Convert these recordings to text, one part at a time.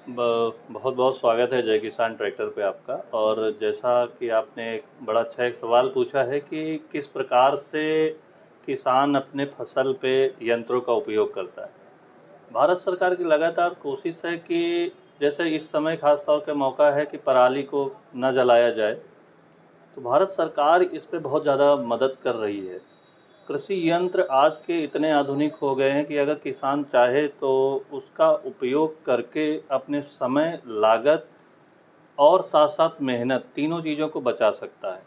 बहुत बहुत स्वागत है जय किसान ट्रैक्टर पे आपका। और जैसा कि आपने एक बड़ा अच्छा एक सवाल पूछा है कि किस प्रकार से किसान अपने फसल पे यंत्रों का उपयोग करता है। भारत सरकार की लगातार कोशिश है कि जैसे इस समय खास तौर पे मौका है कि पराली को न जलाया जाए, तो भारत सरकार इस पे बहुत ज़्यादा मदद कर रही है। कृषि यंत्र आज के इतने आधुनिक हो गए हैं कि अगर किसान चाहे तो उसका उपयोग करके अपने समय, लागत और साथ-साथ मेहनत तीनों चीज़ों को बचा सकता है।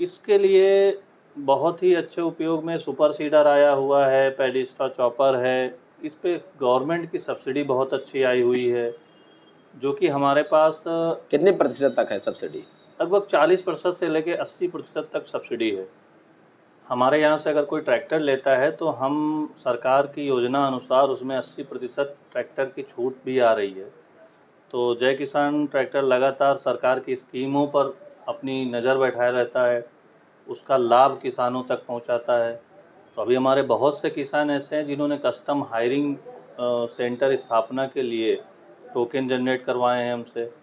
इसके लिए बहुत ही अच्छे उपयोग में सुपर सीडर आया हुआ है, पैडीस्टा चॉपर है। इस पे गवर्नमेंट की सब्सिडी बहुत अच्छी आई हुई है, जो कि हमारे पास कितने प्रतिशत तक है सब्सिडी? लगभग 40% से लेके 80% तक सब्सिडी है। हमारे यहाँ से अगर कोई ट्रैक्टर लेता है तो हम सरकार की योजना अनुसार उसमें 80% ट्रैक्टर की छूट भी आ रही है। तो जय किसान ट्रैक्टर लगातार सरकार की स्कीमों पर अपनी नज़र बैठाए रहता है, उसका लाभ किसानों तक पहुँचाता है। तो अभी हमारे बहुत से किसान ऐसे हैं जिन्होंने कस्टम हायरिंग सेंटर स्थापना के लिए टोकन जनरेट करवाए हैं हमसे।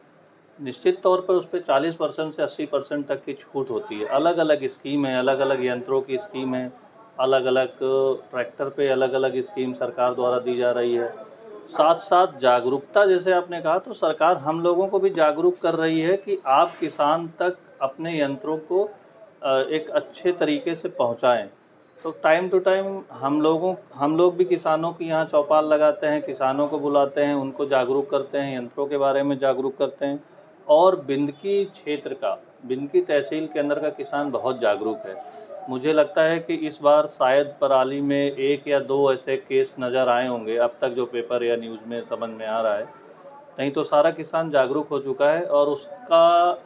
निश्चित तौर पर उस पे 40% से 80% तक की छूट होती है। अलग-अलग स्कीम है, अलग-अलग यंत्रों की स्कीम है, अलग-अलग ट्रैक्टर पे अलग-अलग स्कीम सरकार द्वारा दी जा रही है। साथ-साथ जागरूकता जैसे आपने कहा, तो सरकार हम लोगों को भी जागरूक कर रही है कि आप किसान तक अपने यंत्रों को एक अच्छे तरीके से पहुँचाएँ। तो टाइम टू टाइम हम लोग भी किसानों के यहाँ चौपाल लगाते हैं, किसानों को बुलाते हैं, उनको जागरूक करते हैं, यंत्रों के बारे में जागरूक करते हैं। और बिंदकी तहसील के अंदर का किसान बहुत जागरूक है। मुझे लगता है कि इस बार शायद पराली में 1 या 2 ऐसे केस नज़र आए होंगे, अब तक जो पेपर या न्यूज़ में समझ में आ रहा है। नहीं तो सारा किसान जागरूक हो चुका है और उसका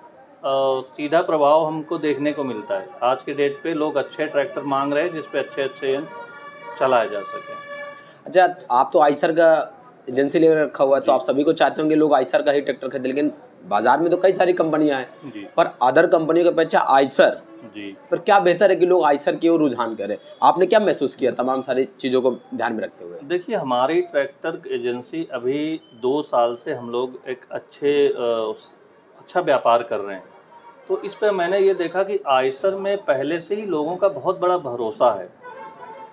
सीधा प्रभाव हमको देखने को मिलता है। आज के डेट पे लोग अच्छे ट्रैक्टर माँग रहे हैं, जिस पे अच्छे-अच्छे यंत्र चलाए जा सकें। अच्छा, आप तो आइसर का एजेंसी ले रखा हुआ है, तो जी, आप सभी को चाहते होंगे लोग आइसर का ही ट्रैक्टर खरीदें, लेकिन बाज़ार में तो कई सारी कंपनियाँ हैं, जी, पर अदर कंपनियों की अपेक्षा आइसर जी। पर क्या बेहतर है कि लोग आइसर की ओर रुझान करें? आपने क्या महसूस किया तमाम सारी चीज़ों को ध्यान में रखते हुए? देखिए, हमारी ट्रैक्टर एजेंसी अभी 2 साल से हम लोग एक अच्छा व्यापार कर रहे हैं। तो इस पे मैंने ये देखा कि आइसर में पहले से ही लोगों का बहुत बड़ा भरोसा है।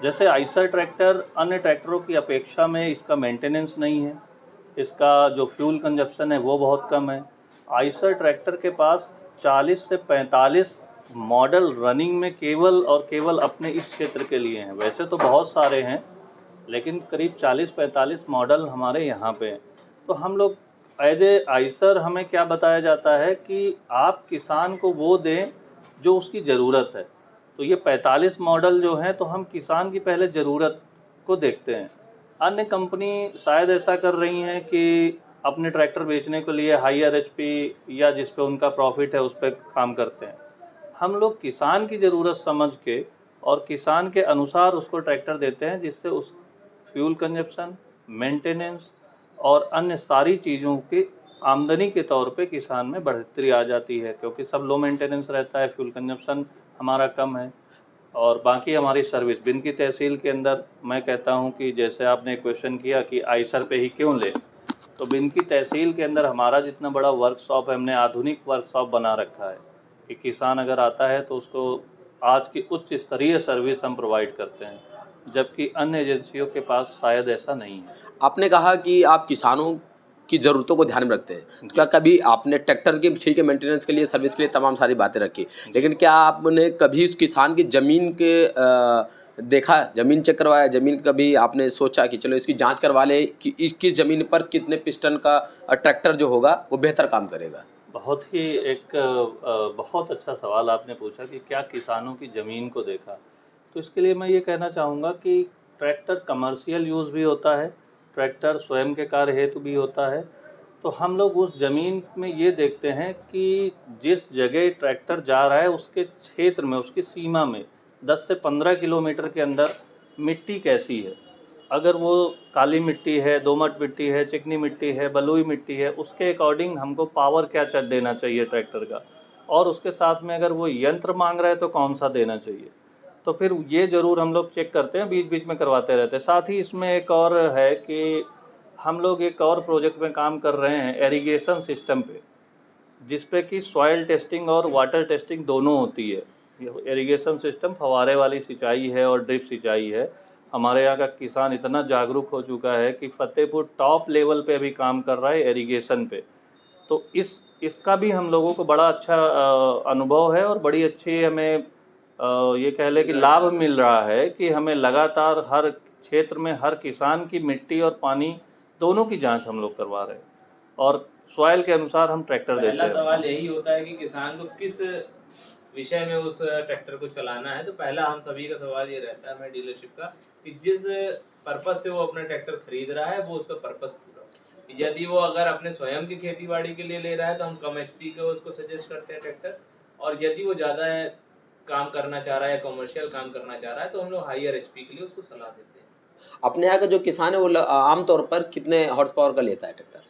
जैसे आइसर ट्रैक्टर अन्य ट्रैक्टरों की अपेक्षा में इसका मेंटेनेंस नहीं है, इसका जो फ्यूल कंजप्शन है वो बहुत कम है। आइसर ट्रैक्टर के पास 40 से 45 मॉडल रनिंग में केवल और केवल अपने इस क्षेत्र के लिए हैं। वैसे तो बहुत सारे हैं, लेकिन करीब 40-45 मॉडल हमारे यहाँ पे हैं। तो हम लोग एज ए आइसर हमें क्या बताया जाता है कि आप किसान को वो दें जो उसकी ज़रूरत है। तो ये 45 मॉडल जो हैं, तो हम किसान की पहले ज़रूरत को देखते हैं। अन्य कंपनी शायद ऐसा कर रही हैं कि अपने ट्रैक्टर बेचने के लिए हायर एचपी या जिस पे उनका प्रॉफ़िट है उस पे काम करते हैं। हम लोग किसान की ज़रूरत समझ के और किसान के अनुसार उसको ट्रैक्टर देते हैं, जिससे उस फ्यूल कंजप्शन, मेंटेनेंस और अन्य सारी चीज़ों की आमदनी के तौर पे किसान में बढ़ोतरी आ जाती है, क्योंकि सब लो मेंटेनेंस रहता है, फ्यूल कंजप्शन हमारा कम है। और बाकी हमारी सर्विस बिन की तहसील के अंदर मैं कहता हूँ कि जैसे आपने क्वेश्चन किया कि आइसर पे ही क्यों लें, तो बिन की तहसील के अंदर हमारा जितना बड़ा वर्कशॉप है, हमने आधुनिक वर्कशॉप बना रखा है कि किसान अगर आता है तो उसको आज की उच्च स्तरीय सर्विस हम प्रोवाइड करते हैं, जबकि अन्य एजेंसियों के पास शायद ऐसा नहीं है। आपने कहा कि आप किसानों की ज़रूरतों को ध्यान में रखते हैं। तो क्या जी, कभी आपने ट्रैक्टर की ठीक है मेंटेनेंस के लिए, सर्विस के लिए तमाम सारी बातें रखी, जी। लेकिन क्या आपने कभी उस किसान की ज़मीन के देखा, ज़मीन चेक करवाया, ज़मीन कभी आपने सोचा कि चलो इसकी जाँच करवा लें कि इसकी ज़मीन पर कितने पिस्टन का ट्रैक्टर जो होगा वो बेहतर काम करेगा? बहुत ही एक बहुत अच्छा सवाल आपने पूछा कि क्या किसानों की ज़मीन को देखा। तो इसके लिए मैं ये कहना चाहूँगा कि ट्रैक्टर कमर्शियल यूज़ भी होता है, ट्रैक्टर स्वयं के कार्य हेतु भी होता है। तो हम लोग उस ज़मीन में ये देखते हैं कि जिस जगह ट्रैक्टर जा रहा है उसके क्षेत्र में, उसकी सीमा में 10 से 15 किलोमीटर के अंदर मिट्टी कैसी है। अगर वो काली मिट्टी है, दोमट मिट्टी है, चिकनी मिट्टी है, बलुई मिट्टी है, उसके अकॉर्डिंग हमको पावर क्या देना चाहिए ट्रैक्टर का, और उसके साथ में अगर वो यंत्र मांग रहा है तो कौन सा देना चाहिए। तो फिर ये ज़रूर हम लोग चेक करते हैं, बीच बीच में करवाते रहते हैं। साथ ही इसमें एक और है कि हम लोग एक और प्रोजेक्ट में काम कर रहे हैं एरीगेशन सिस्टम पे, जिस पे कि सॉइल टेस्टिंग और वाटर टेस्टिंग दोनों होती है। इरिगेशन सिस्टम फव्वारे वाली सिंचाई है और ड्रिप सिंचाई है। हमारे यहाँ का किसान इतना जागरूक हो चुका है कि फतेहपुर टॉप लेवल पे अभी काम कर रहा है इरिगेशन पे। तो इसका भी हम लोगों को बड़ा अच्छा अनुभव है और बड़ी अच्छी हमें ये कह लें कि लाभ मिल रहा है कि हमें लगातार हर क्षेत्र में हर किसान की मिट्टी और पानी दोनों की जांच हम लोग करवा रहे हैं और सॉइल के अनुसार हम ट्रैक्टर देते पहला हैं। सवाल यही होता है कि किसान को किस विषय में उस ट्रैक्टर को चलाना है। तो पहला हम सभी का सवाल ये रहता है हमारे डीलरशिप का कि जिस पर्पज से वो अपना ट्रैक्टर खरीद रहा है वो उसका पर्पज पूरा हो। यदि वो अगर अपने स्वयं की खेती बाड़ी के लिए ले रहा है तो हम कम एचपी का उसको सजेस्ट करते हैं ट्रैक्टर, और यदि वो ज़्यादा काम करना चाह रहा है, कमर्शियल काम करना चाह रहा है, तो हम लोग हायर एचपी के लिए उसको सलाह देते हैं। अपने यहाँ का जो किसान है वो आमतौर पर कितने हॉर्स पावर का लेता है ट्रैक्टर?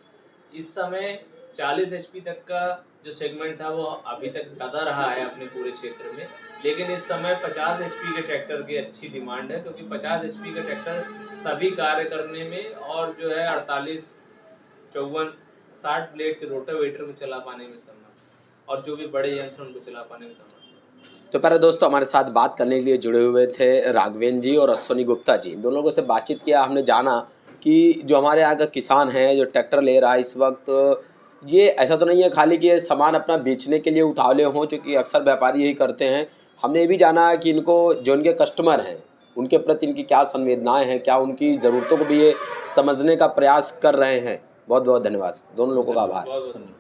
इस समय 40 एचपी तक का जो सेगमेंट था वो अभी तक ज़्यादा रहा है अपने पूरे क्षेत्र में, लेकिन इस समय 50 एचपी के ट्रैक्टर की अच्छी डिमांड है, क्योंकि 50 एचपी का ट्रैक्टर सभी कार्य करने में और जो है 48, 54, 60 ब्लेड के रोटावेटर को चला पाने में समर्थ, और जो भी बड़े यंत्र उनको चला पाने में समर्थ। तो प्यारे दोस्तों, हमारे साथ बात करने के लिए जुड़े हुए थे राघवेंद्र जी और अश्विनी गुप्ता जी। दोनों लोगों से बातचीत किया, हमने जाना कि जो हमारे यहाँ का किसान है जो ट्रैक्टर ले रहा है इस वक्त, ये ऐसा तो नहीं है खाली कि ये सामान अपना बेचने के लिए उतावले हों, क्योंकि अक्सर व्यापारी यही करते हैं। हमने ये भी जाना कि इनको जो इनके कस्टमर हैं उनके प्रति इनकी क्या संवेदनाएं हैं, क्या उनकी ज़रूरतों को भी ये समझने का प्रयास कर रहे हैं। बहुत बहुत धन्यवाद, दोनों लोगों का आभार। बहुत बहुत धन्यवाद।